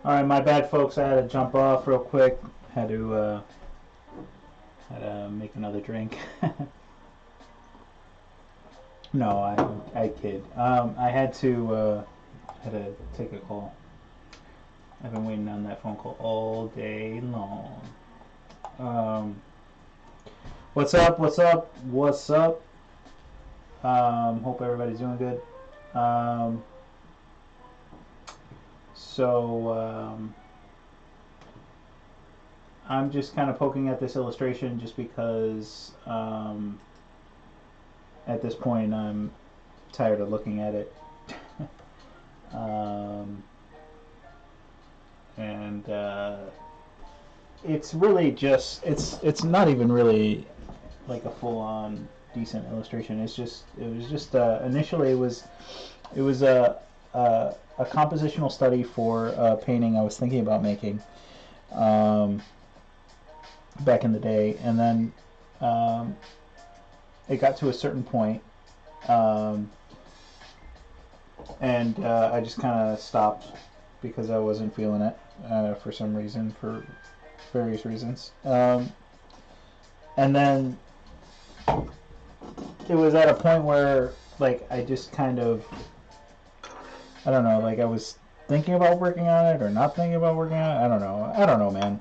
Alright, my bad, folks. I had to jump off real quick. Had to make another drink. No, I kid. I had to take a call. I've been waiting on that phone call all day long. What's up? What's up? What's up? Hope everybody's doing good. I'm just kind of poking at this illustration just because at this point I'm tired of looking at it. And it's really just it's not even really like a full-on decent illustration. It was just initially it was a compositional study for a painting I was thinking about making back in the day, and then it got to a certain point, and I just kind of stopped because I wasn't feeling it for some reason, for various reasons, and then it was at a point where like I just kind of, I don't know, like I was thinking about working on it or not thinking about working on it. I don't know, man.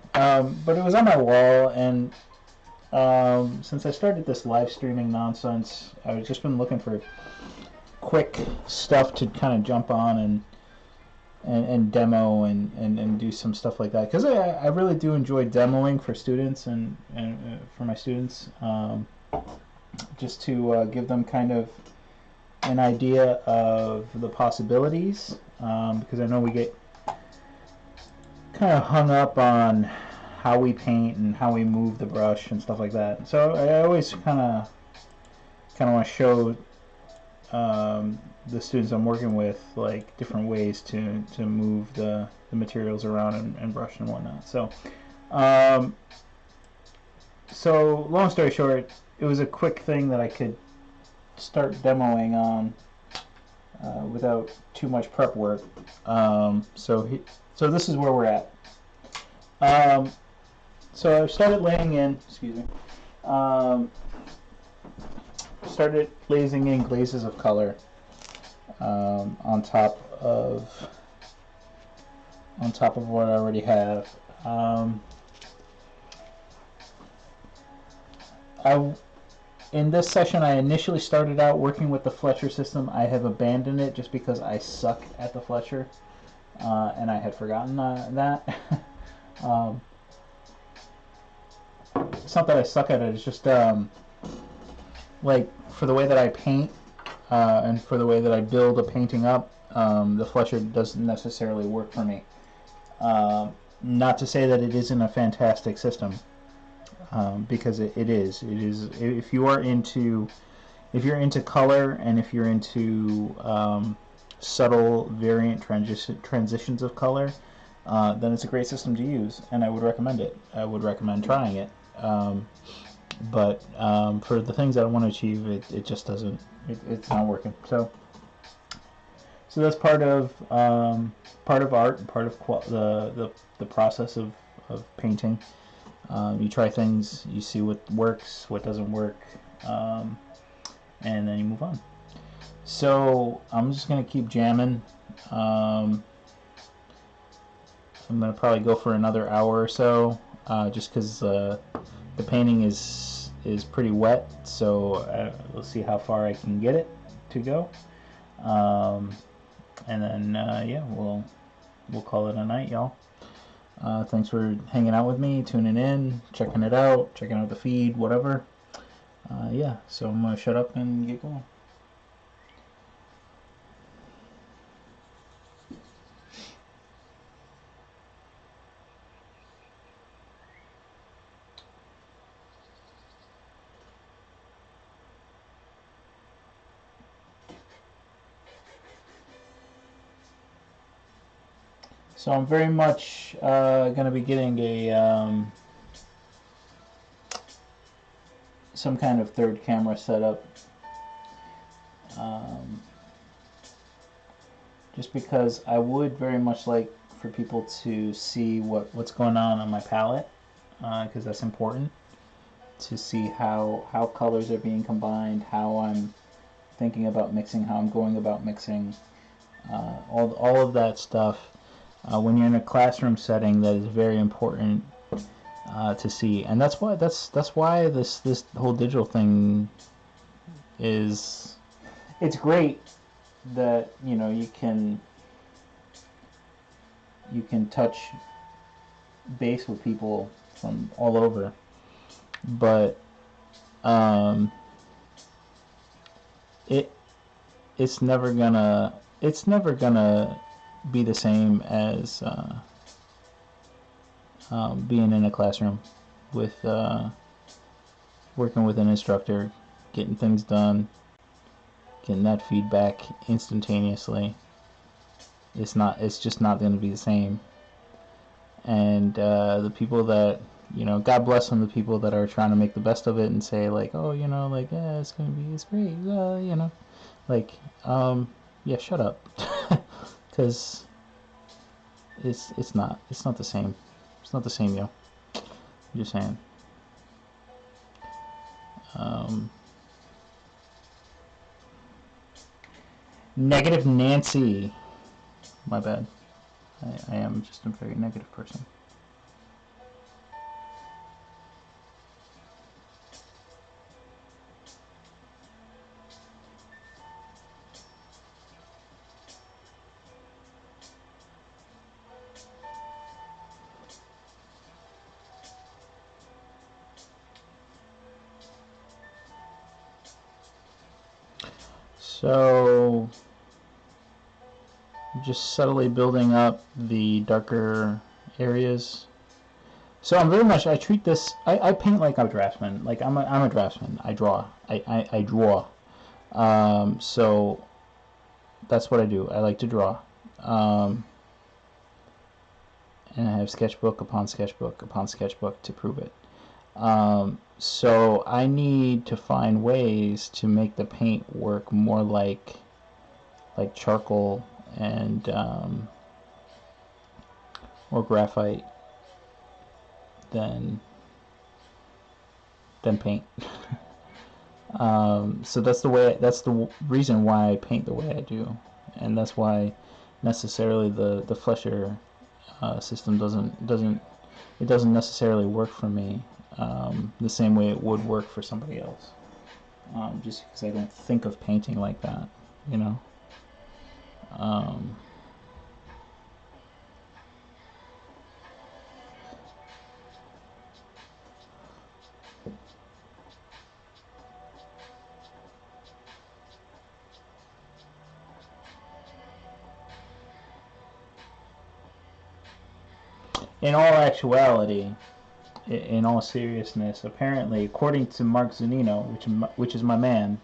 But it was on my wall, and since I started this live streaming nonsense, I've just been looking for quick stuff to kind of jump on and demo and do some stuff like that, because I really do enjoy demoing for students and for my students, just to give them kind of an idea of the possibilities, because I know we get kind of hung up on how we paint and how we move the brush and stuff like that. So I always kind of want to show the students I'm working with like different ways to move the materials around and brush and whatnot. So long story short, it was a quick thing that I could start demoing on without too much prep work. So this is where we're at. So I started laying in, excuse me, started lasing in glazes of color on top of what I already have. In this session, I initially started out working with the Fletcher system. I have abandoned it just because I suck at the Fletcher, and I had forgotten that. It's not that I suck at it, it's just like for the way that I paint and for the way that I build a painting up, the Fletcher doesn't necessarily work for me. Not to say that it isn't a fantastic system, because it is. If you're into color and if you're into subtle variant transitions of color, then it's a great system to use, and I would recommend it. I would recommend trying it. But for the things that I want to achieve, it just doesn't. It's not working. So that's part of art, part of the process of painting. You try things, you see what works, what doesn't work, and then you move on. So I'm just gonna keep jamming. I'm gonna probably go for another hour or so, just because the painting is pretty wet. So we'll see how far I can get it to go, and then yeah, we'll call it a night, y'all. Thanks for hanging out with me, tuning in, checking it out, checking out the feed, whatever. Yeah, so I'm gonna shut up and get going. So I'm very much going to be getting a some kind of third camera setup, just because I would very much like for people to see what's going on my palette, because that's important to see how colors are being combined, how I'm thinking about mixing, how I'm going about mixing, all of that stuff. When you're in a classroom setting, that is very important to see, and that's why this whole digital thing is, it's great that you can touch base with people from all over, but it it's never gonna be the same as being in a classroom with working with an instructor, getting things done, getting that feedback instantaneously. It's just not going to be the same. And the people that, God bless them, the people that are trying to make the best of it and say like, oh, like, yeah, it's great, like, yeah, shut up, because it's not the same. It's not the same, yo. I'm just saying. Negative Nancy. My bad. I am just a very negative person. So, just subtly building up the darker areas. So I'm very much, I treat this, I paint like I'm a draftsman. Like I'm a draftsman. I draw. I draw. So that's what I do. I like to draw. And I have sketchbook upon sketchbook upon sketchbook to prove it. So I need to find ways to make the paint work more like charcoal and or graphite than paint. So that's the reason why I paint the way I do, and that's why necessarily the Flesher system doesn't necessarily work for me the same way it would work for somebody else. Just because I don't think of painting like that, In all actuality, in all seriousness, apparently, according to Mark Zunino, which is my man,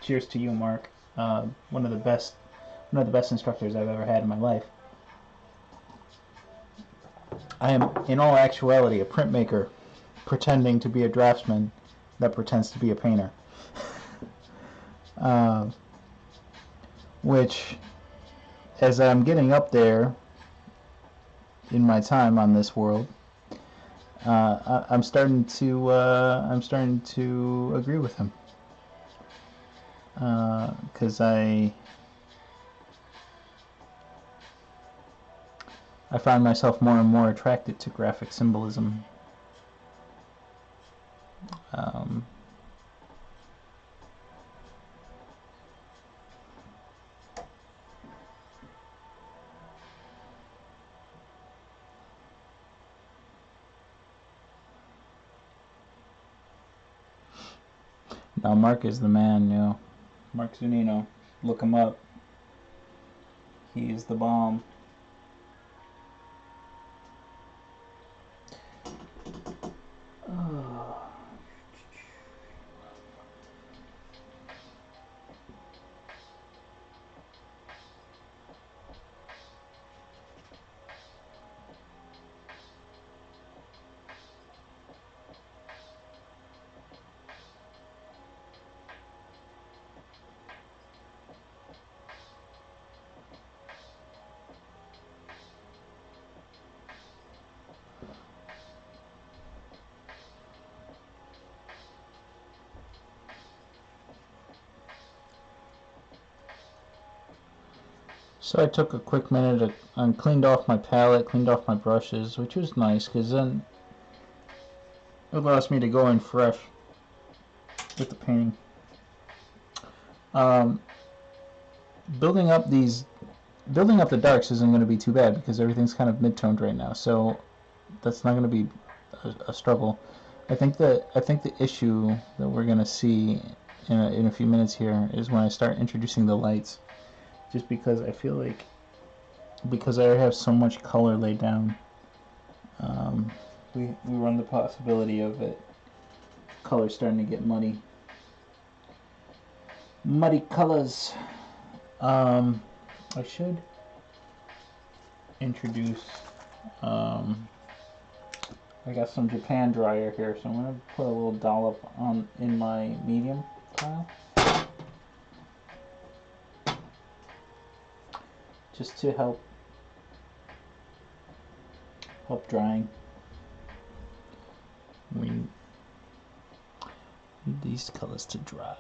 cheers to you, Mark. One of the best instructors I've ever had in my life. I am, in all actuality, a printmaker pretending to be a draftsman that pretends to be a painter. Which, as I'm getting up there in my time on this world, I'm starting to agree with him, because I find myself more and more attracted to graphic symbolism. Now Mark is the man, Mark Zunino. Look him up. He is the bomb. So I took a quick minute and cleaned off my palette, cleaned off my brushes, which was nice because then it allows me to go in fresh with the painting. Um, building up the darks isn't going to be too bad because everything's kind of mid-toned right now, so that's not going to be a struggle. I think the issue that we're going to see in a few minutes here is when I start introducing the lights, just because I feel like because I have so much color laid down, we run the possibility of it color starting to get muddy colors. I should introduce I got some Japan dryer here, so I'm going to put a little dollop on in my medium pile just to help drying. We need these colors to dry.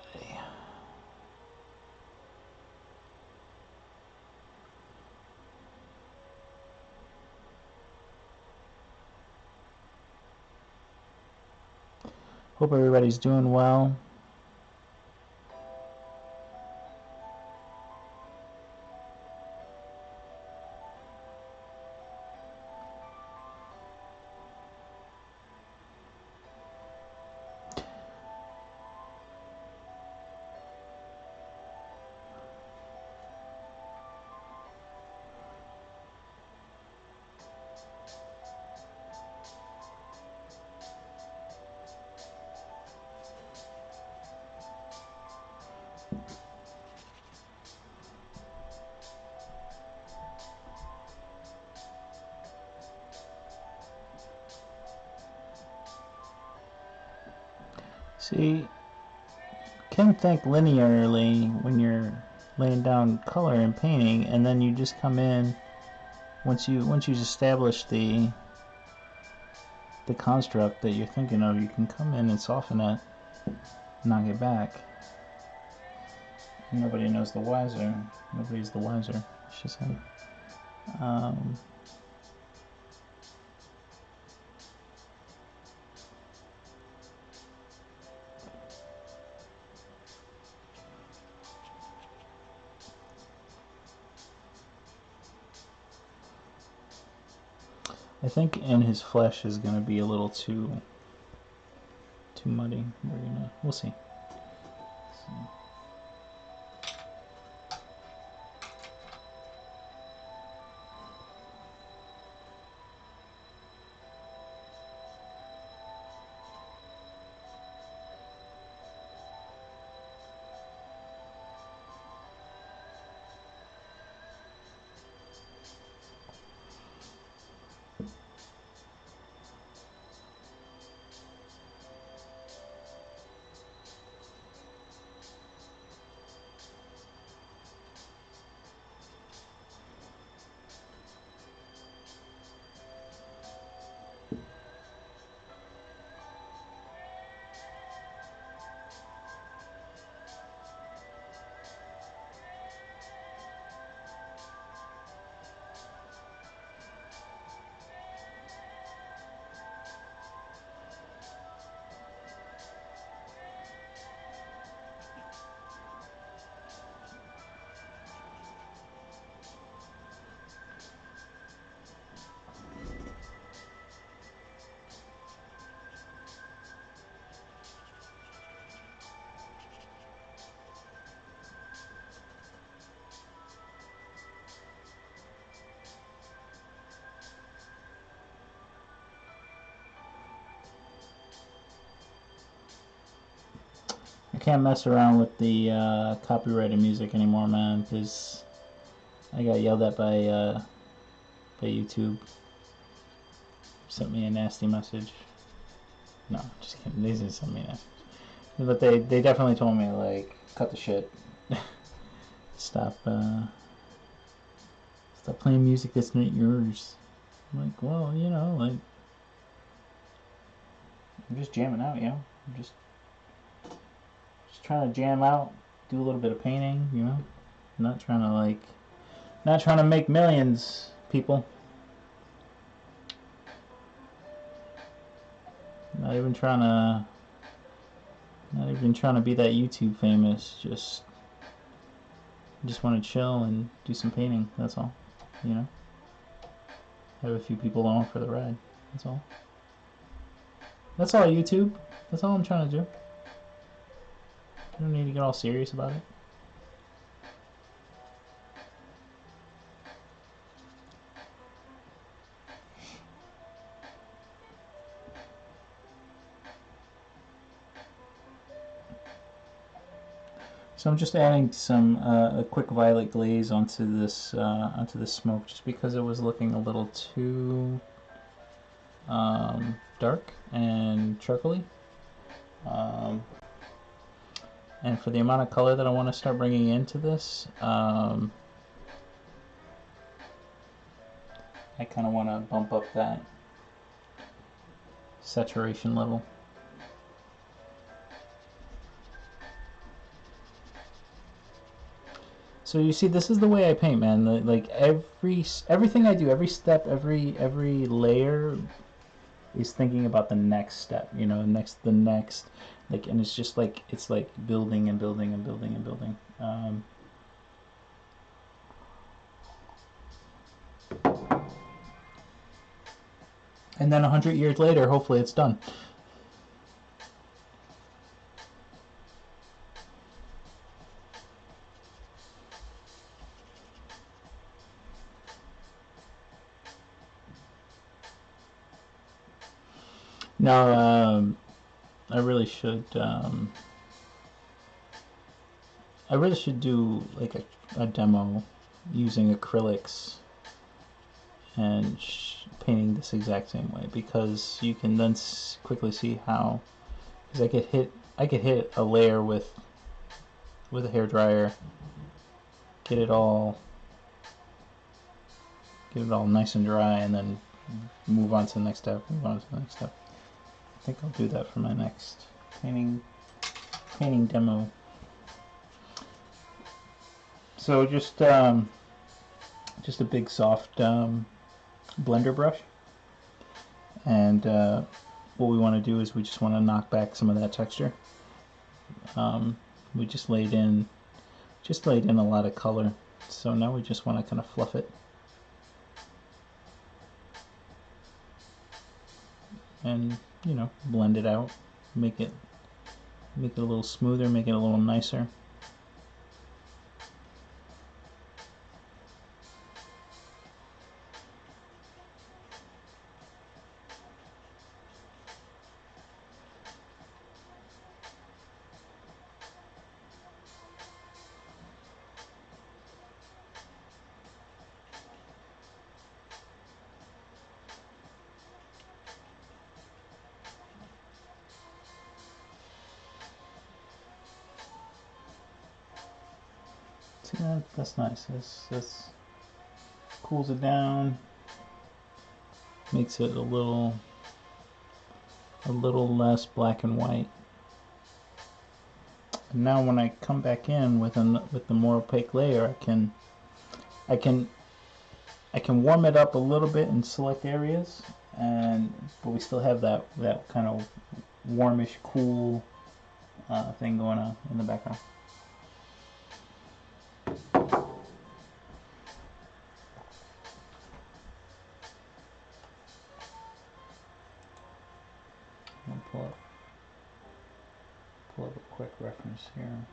Hope everybody's doing well. See, you can think linearly when you're laying down color and painting, and then you just come in once you establish the construct that you're thinking of, you can come in and soften it, knock it back. Nobody knows the wiser. Nobody's the wiser, I should say. I think in his flesh is going to be a little too muddy. We'll see. I can't mess around with the copyrighted music anymore, man, because I got yelled at by YouTube. Sent me a nasty message. No, just kidding. They didn't send me a message. But they definitely told me, like, cut the shit. Stop playing music that's not yours. I'm like, well, you know, like, I'm just jamming out, you know? I'm just trying to jam out, do a little bit of painting, you know? I'm not trying to, like, Not trying to make millions, people. Not even trying to be that YouTube famous. Just want to chill and do some painting. That's all. You know, have a few people along for the ride. That's all. That's all, YouTube. That's all I'm trying to do. You don't need to get all serious about it. So I'm just adding some a quick violet glaze onto this smoke, just because it was looking a little too dark and charcoaly. And for the amount of color that I want to start bringing into this, I kind of want to bump up that saturation level. So you see, this is the way I paint, man. Like everything I do, every step, every layer is thinking about the next step. You know, the next, like, and it's just like building and building and building and building. And then 100 years later, hopefully, it's done. Now, I really should do like a demo using acrylics and painting this exact same way, because you can then quickly see how, because I could hit a layer with a hairdryer, get it all nice and dry, and then move on to the next step. I think I'll do that for my next painting demo. So just a big soft blender brush, and what we want to do is we just want to knock back some of that texture. We just laid in a lot of color, so now we just want to kind of fluff it and, you know, blend it out, make it a little smoother, make it a little nicer. See that? That's nice. This cools it down, makes it a little less black and white. And now when I come back in with the more opaque layer, I can warm it up a little bit in select areas, but we still have that kind of warmish, cool thing going on in the background. I'm gonna pull up a quick reference here.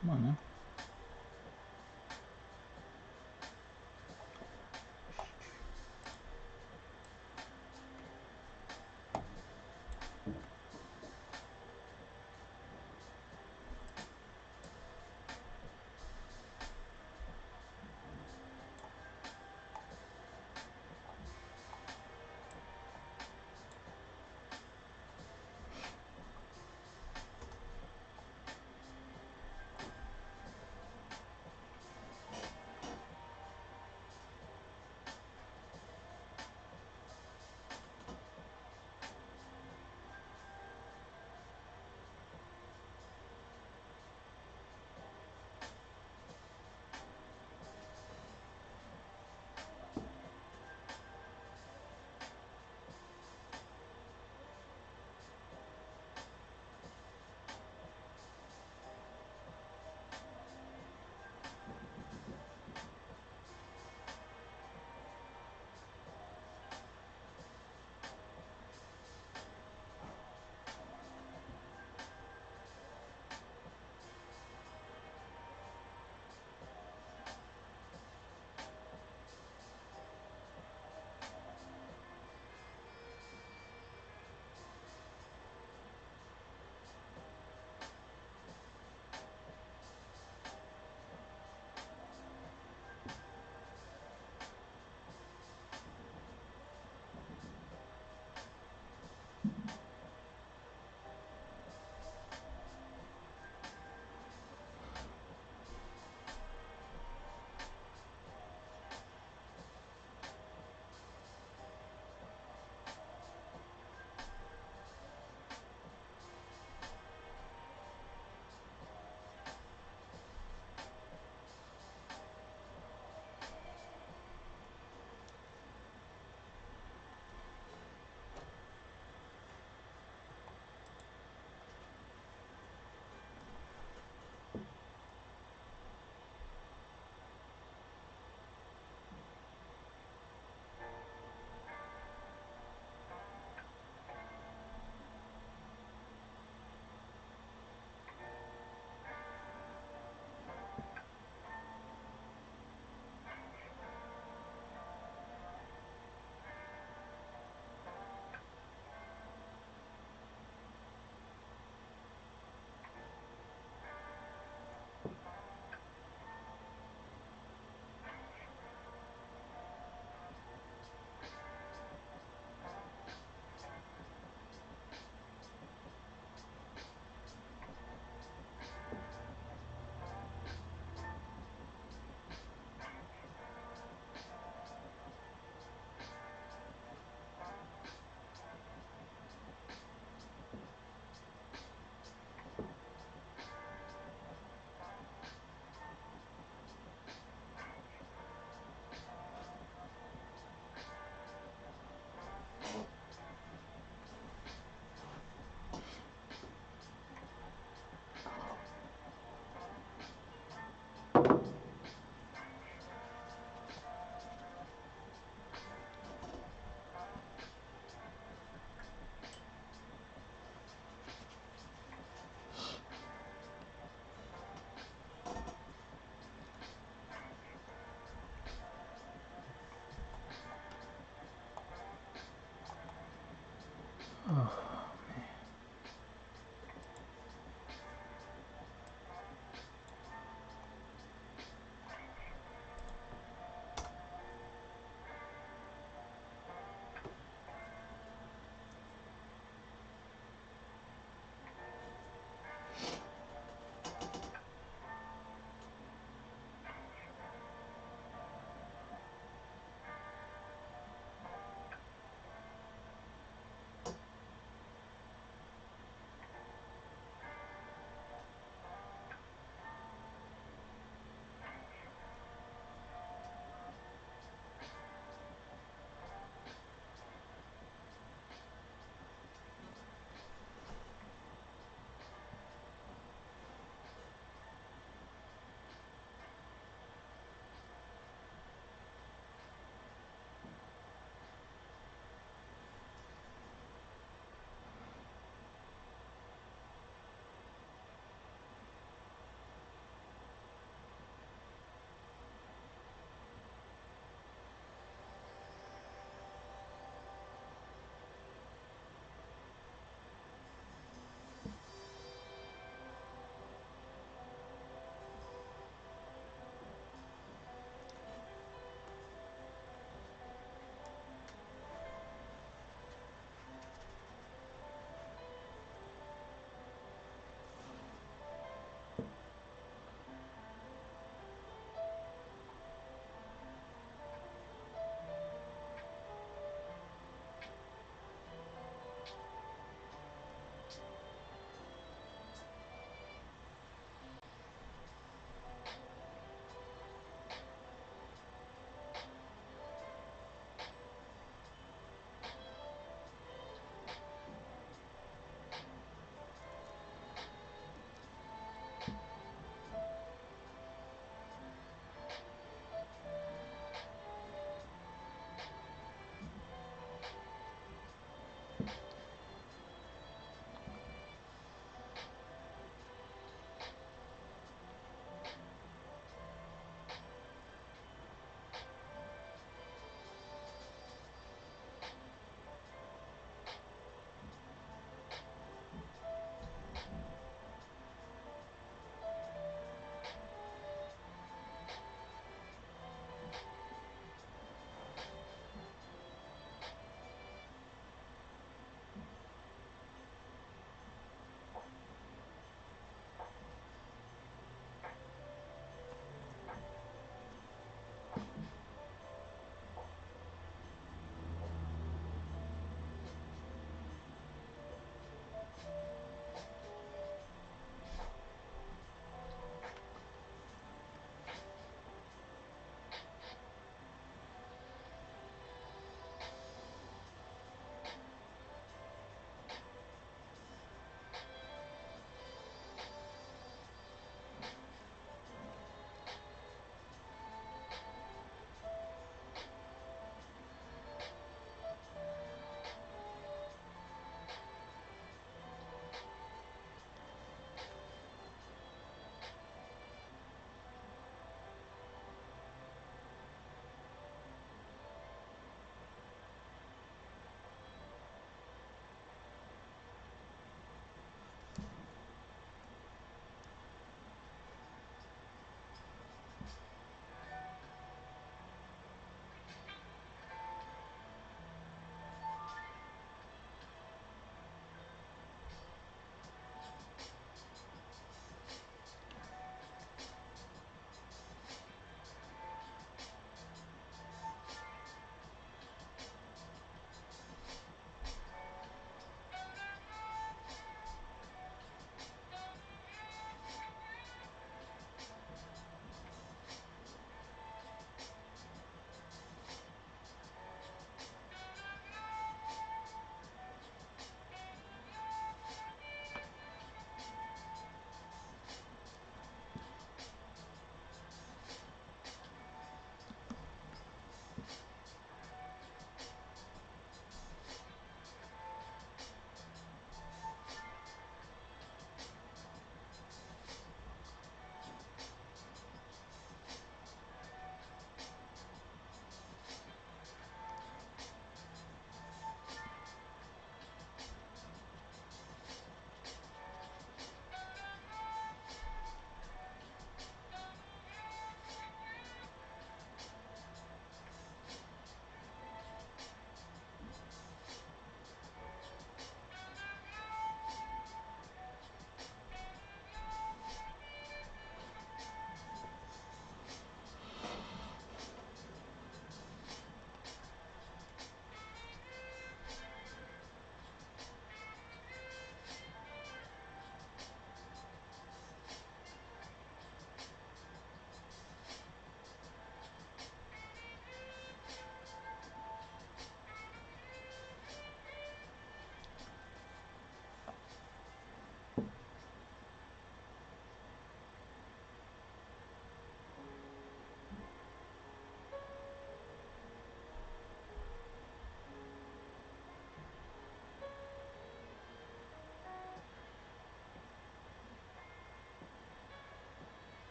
Come on now.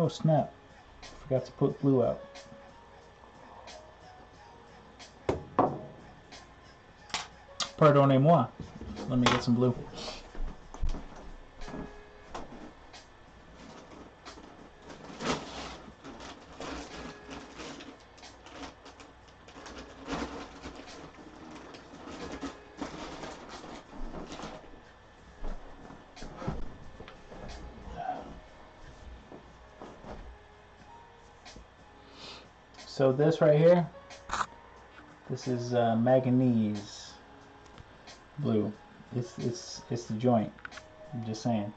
Oh snap, forgot to put blue out. Pardonnez-moi. Let me get some blue. So this right here, this is manganese blue. It's the joint. I'm just saying.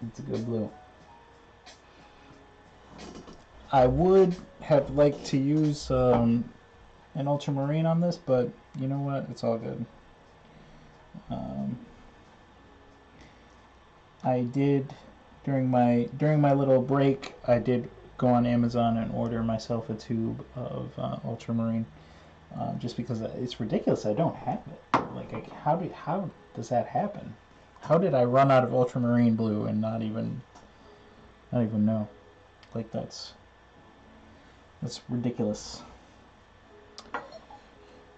It's a good blue. I would have liked to use an ultramarine on this, but you know what? It's all good. I did during my little break. I did go on Amazon and order myself a tube of ultramarine, just because it's ridiculous. I don't have it. Like, how does that happen? How did I run out of ultramarine blue and not even know? Like, that's ridiculous.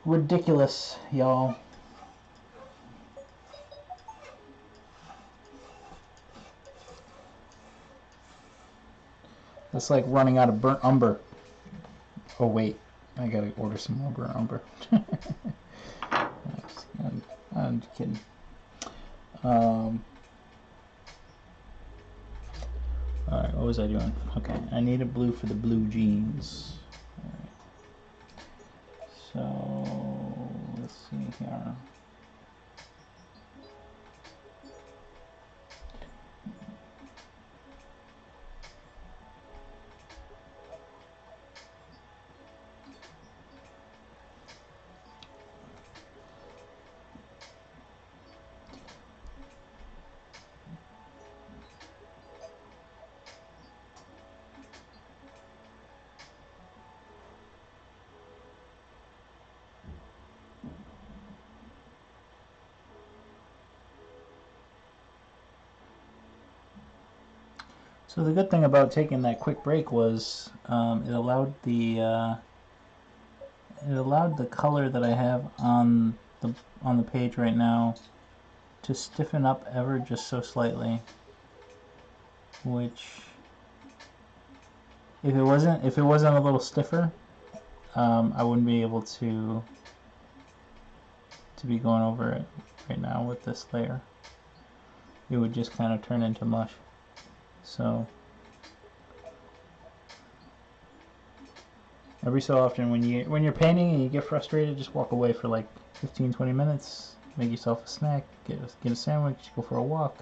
Ridiculous, y'all. It's like running out of burnt umber. Oh wait, I gotta order some more burnt umber. I'm just kidding. Alright, what was I doing? Okay, I need a blue for the blue jeans. Alright. So, let's see here. So the good thing about taking that quick break was it allowed the color that I have on the page right now to stiffen up ever just so slightly, which if it wasn't a little stiffer, I wouldn't be able to be going over it right now with this layer. It would just kind of turn into mush. So every so often when you're painting and you get frustrated, just walk away for like 15-20 minutes, make yourself a snack, get a sandwich, go for a walk,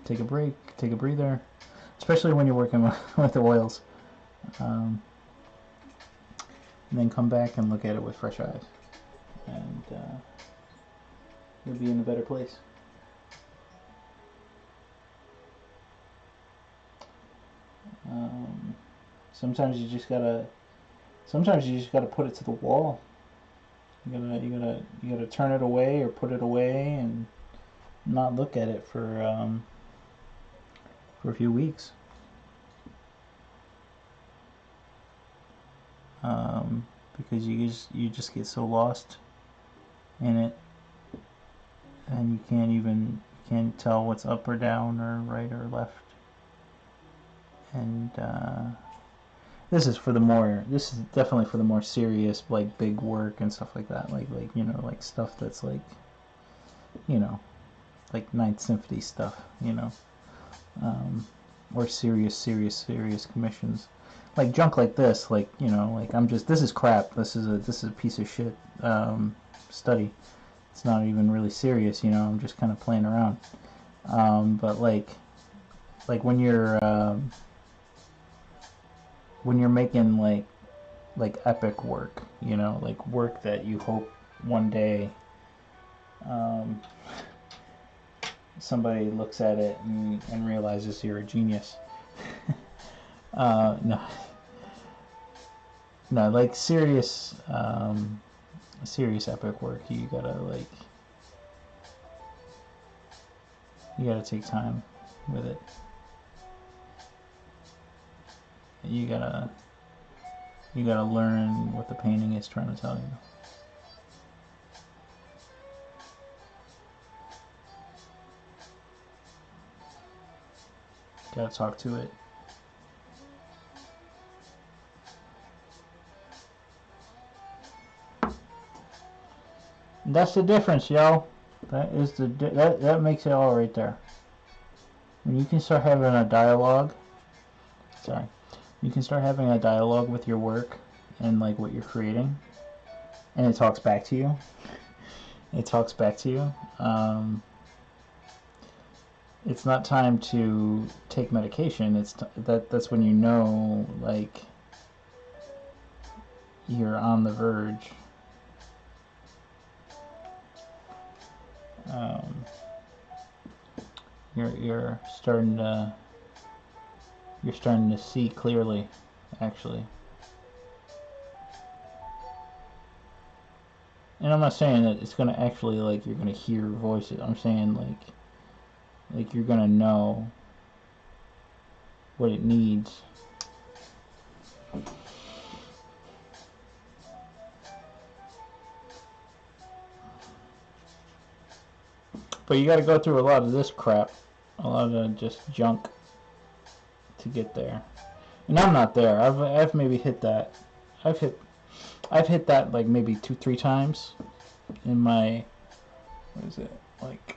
take a break, take a breather, especially when you're working with oils, and then come back and look at it with fresh eyes, and you'll be in a better place. Sometimes you just gotta put it to the wall. You gotta turn it away or put it away and not look at it for a few weeks. Because you just get so lost in it, and you can't tell what's up or down or right or left. And this is definitely for the more serious, like big work and stuff like that, like you know, like stuff that's like, you know, like Ninth Symphony stuff, you know, or serious commissions, like junk like this, like, you know, like this is crap, this is a piece of shit study. It's not even really serious, you know, I'm just kind of playing around. But like when you're making like epic work, you know, like work that you hope one day somebody looks at it and realizes you're a genius. No, like serious epic work, you gotta You gotta take time with it. You gotta learn what the painting is trying to tell you. Gotta talk to it. And that's the difference, yo. That makes it all right there. When you can start having a dialogue, sorry, you can start having a dialogue with your work and like what you're creating, and it talks back to you. It talks back to you. It's not time to take medication. That's when you know, like, you're on the verge. You're starting to see clearly, actually. And I'm not saying that it's gonna actually, like, you're gonna hear voices. I'm saying like you're gonna know what it needs. But you got to go through a lot of this crap, a lot of just junk to get there. And I'm not there. I've maybe hit that. I've hit that like maybe 2-3 times in my, what is it, like,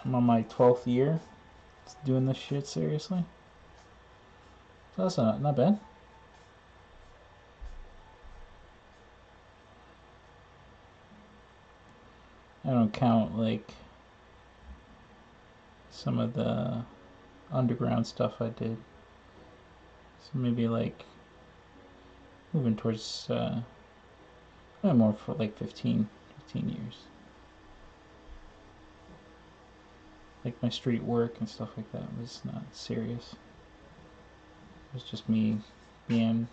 I'm on my 12th year doing this shit seriously. So that's not bad. I don't count like some of the underground stuff I did. So maybe like moving towards more for like 15 years. Like my street work and stuff like that was not serious. It was just me being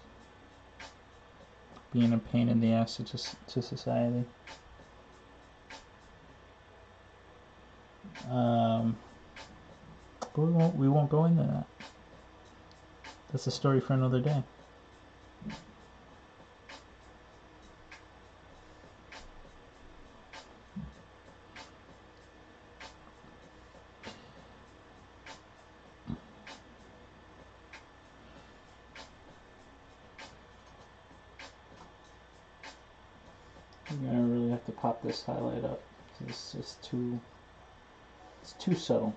a pain in the ass to society. But we won't go into that. That's a story for another day. I'm gonna really have to pop this highlight up because it's too subtle.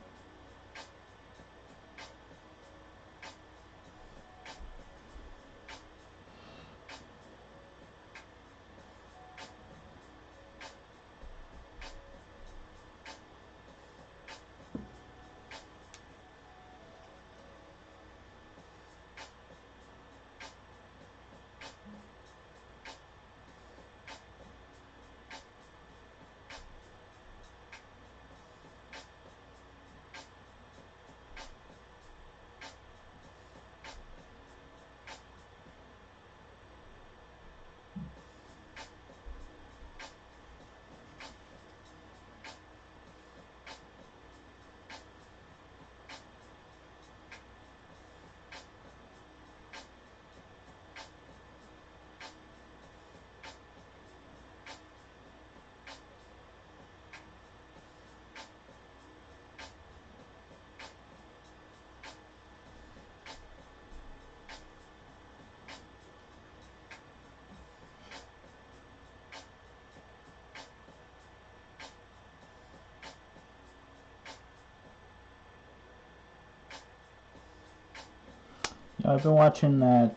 I've been watching that.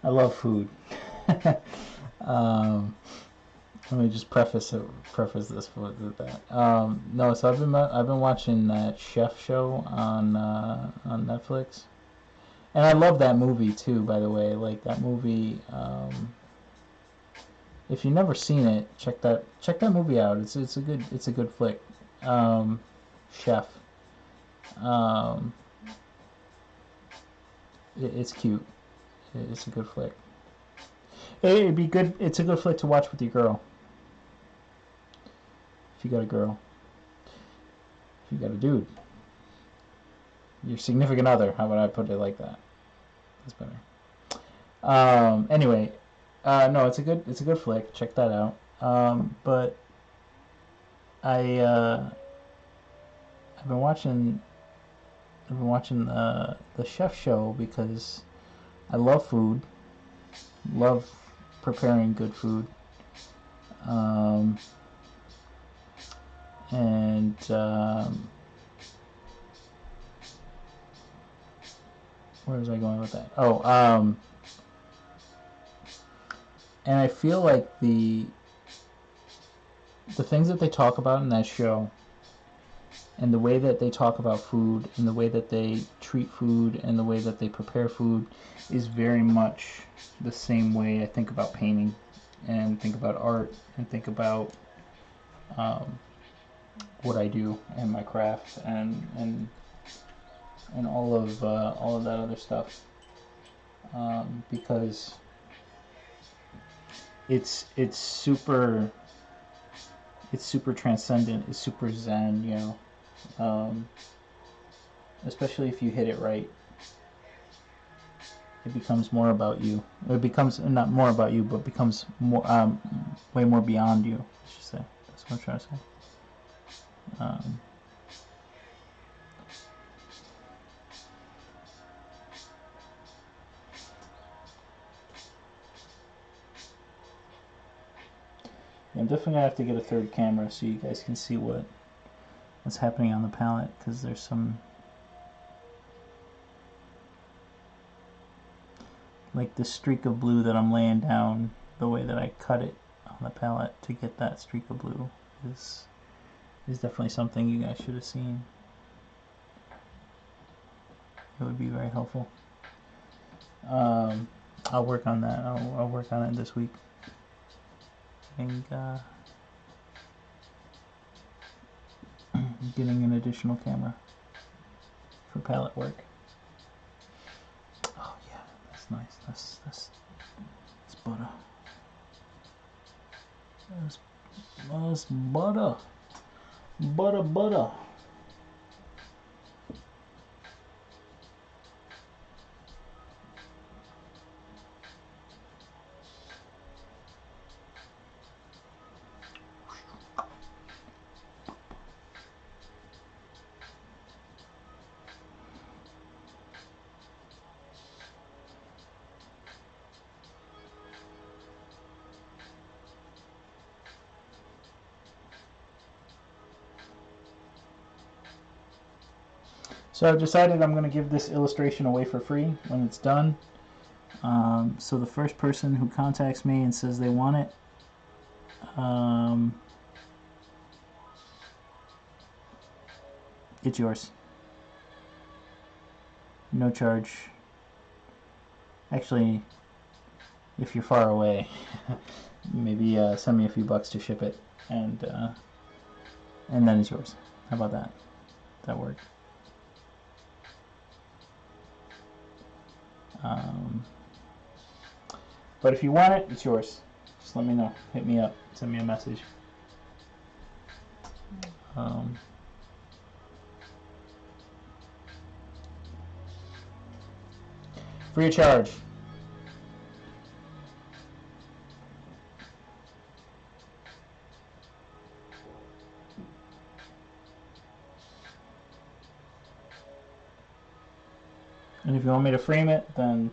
I love food. Let me just preface this with that. No, so I've been watching that chef show on Netflix, and I love that movie too. By the way, like that movie. If you've never seen it, check that movie out. It's a good flick. Chef. It's cute. It's a good flick. It'd be good. It's a good flick to watch with your girl. if you got a girl, if you got a dude, your significant other. How about I put it like that? That's better. Anyway, no, it's a good flick. Check that out. But I've been watching the chef show because I love food, love preparing good food, and where was I going with that? Oh, and I feel like the things that they talk about in that show, and the way that they talk about food, and the way that they treat food, and the way that they prepare food, is very much the same way I think about painting, and think about art, and think about what I do and my craft, and all of that other stuff, because it's super transcendent, it's super zen, you know. Especially if you hit it right, it becomes more about you. It becomes not more about you, but becomes more, way more beyond you, I should say. That's what I'm trying to say. I'm definitely gonna have to get a third camera so you guys can see what's happening on the palette, because there's some, like, the streak of blue that I'm laying down, the way that I cut it on the palette to get that streak of blue is definitely something you guys should have seen. It would be very helpful. I'll work on that. I'll work on it this week. And getting an additional camera for palette work. Oh yeah, that's nice. That's butter. That's butter. Butter. So I've decided I'm going to give this illustration away for free when it's done. So the first person who contacts me and says they want it, it's yours. No charge. Actually, if you're far away, maybe send me a few bucks to ship it, and then it's yours. How about that? That work? But if you want it, it's yours. Just let me know. Hit me up. Send me a message. Free of charge. And if you want me to frame it, then,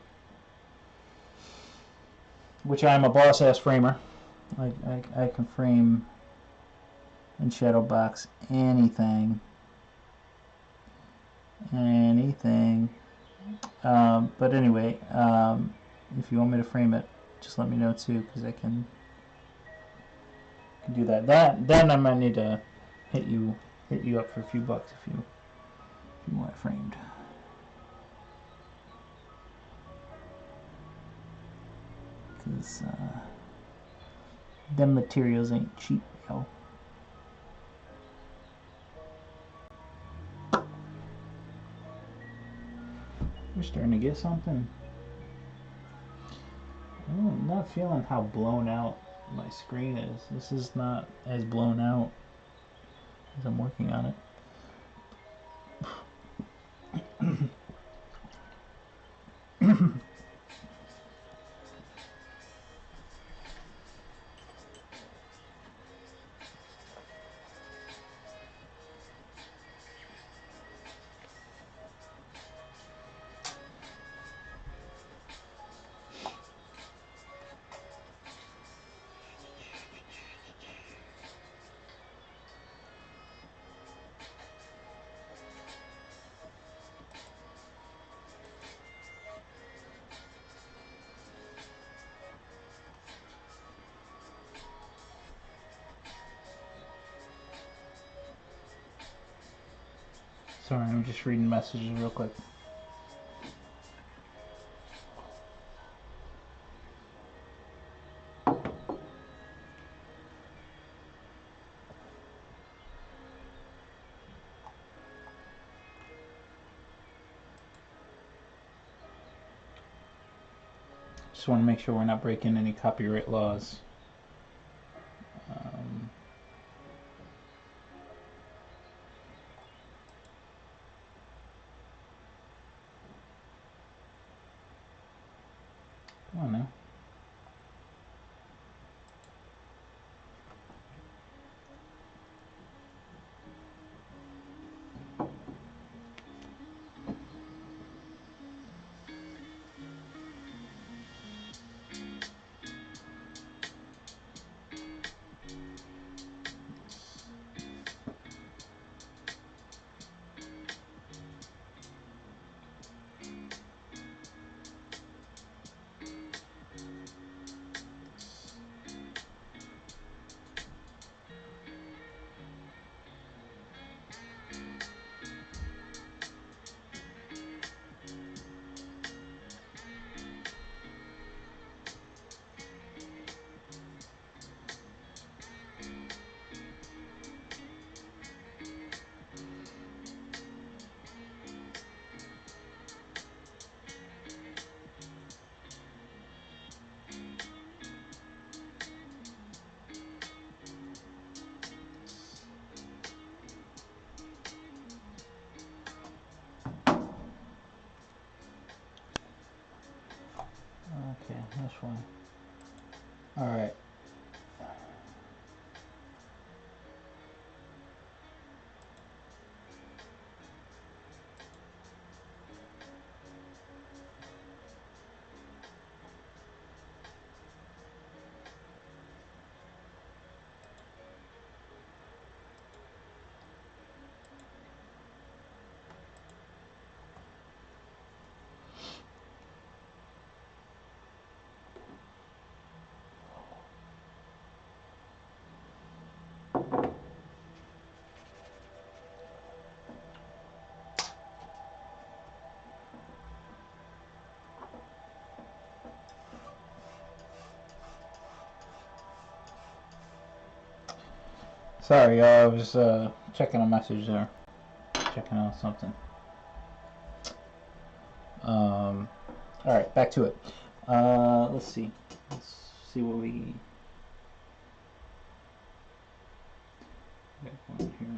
which I'm a boss-ass framer, I can frame and shadow box anything. But anyway, if you want me to frame it, just let me know too, because I can do that. Then I might need to hit you up for a few bucks if you want it framed. Because them materials ain't cheap, yo. We're starting to get something. I'm not feeling how blown out my screen is. This is not as blown out as I'm working on it. Sorry, I'm just reading messages real quick. Just want to make sure we're not breaking any copyright laws. Come on now. Okay, that's one. All right. Sorry, I was checking a message there. Checking out something. Alright, back to it. Let's see. Let's see what we got going here.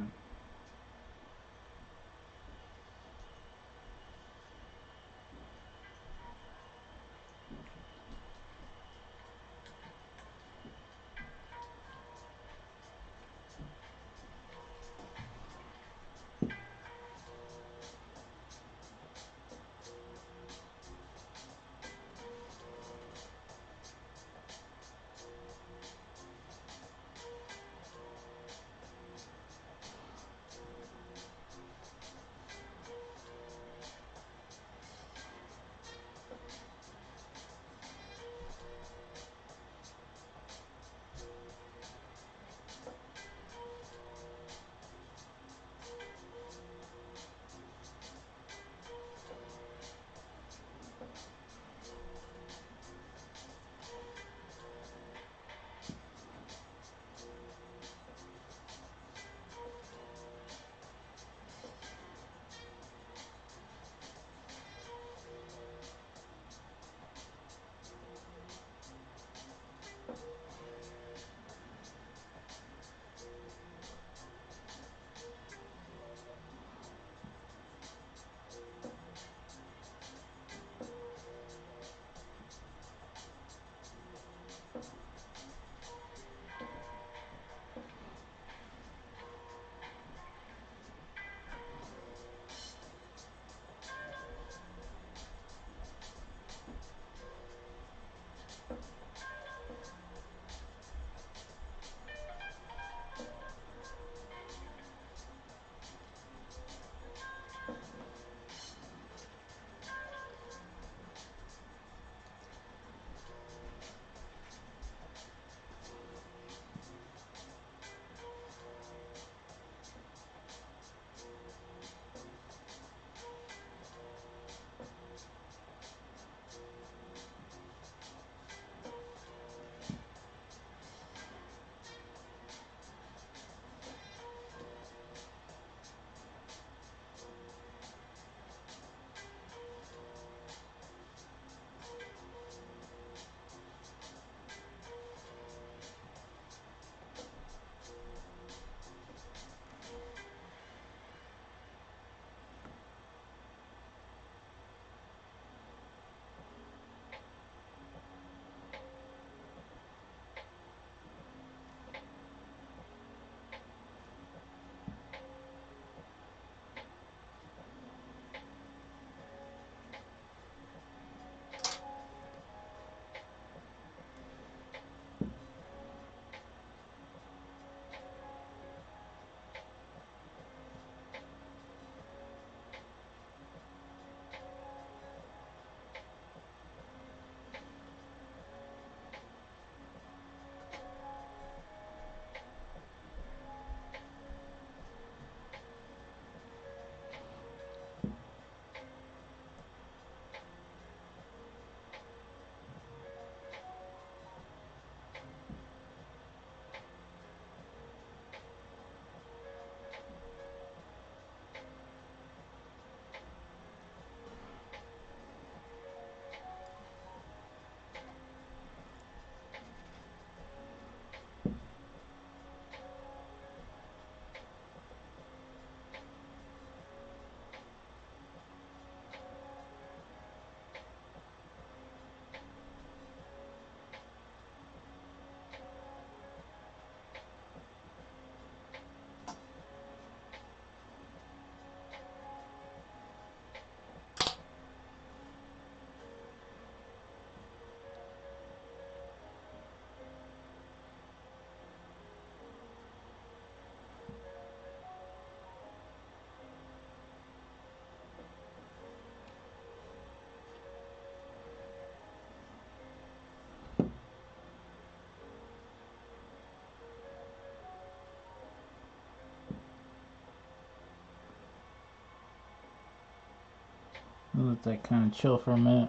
Let that kind of chill for a minute.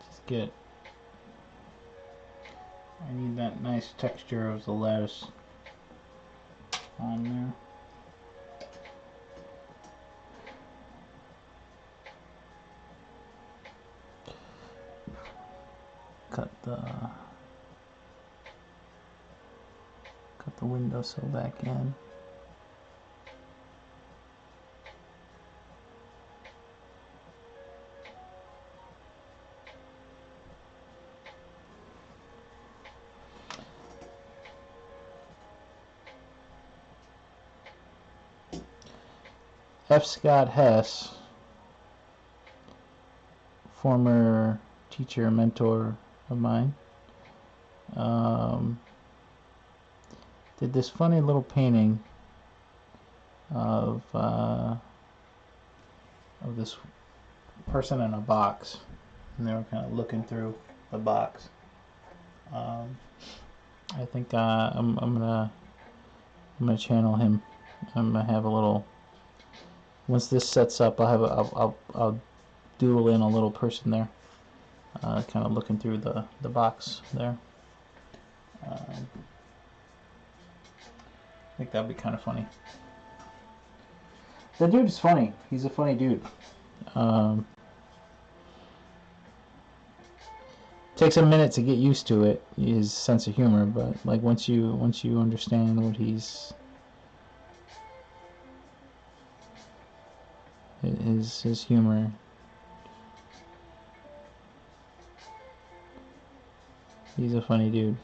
Just get. I need that nice texture of the lettuce on there. Cut the windowsill back in. F. Scott Hess, former teacher, mentor of mine, did this funny little painting of this person in a box, and they were kind of looking through the box. I think I'm gonna channel him. I'm gonna have a little. Once this sets up, I'll doodle in a little person there, kind of looking through the box there. I think that'd be kind of funny. The dude's funny. He's a funny dude. Takes a minute to get used to it, his sense of humor, but like once you understand what his humor, he's a funny dude.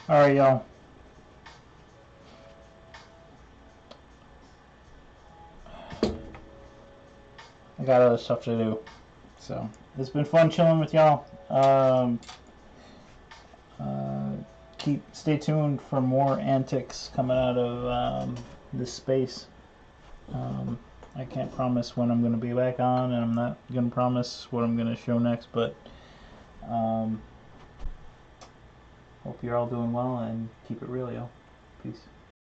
Alright, y'all. I got other stuff to do. So, it's been fun chilling with y'all. Stay tuned for more antics coming out of this space. I can't promise when I'm going to be back on, and I'm not going to promise what I'm going to show next, but hope you're all doing well, and keep it real, yo. Peace.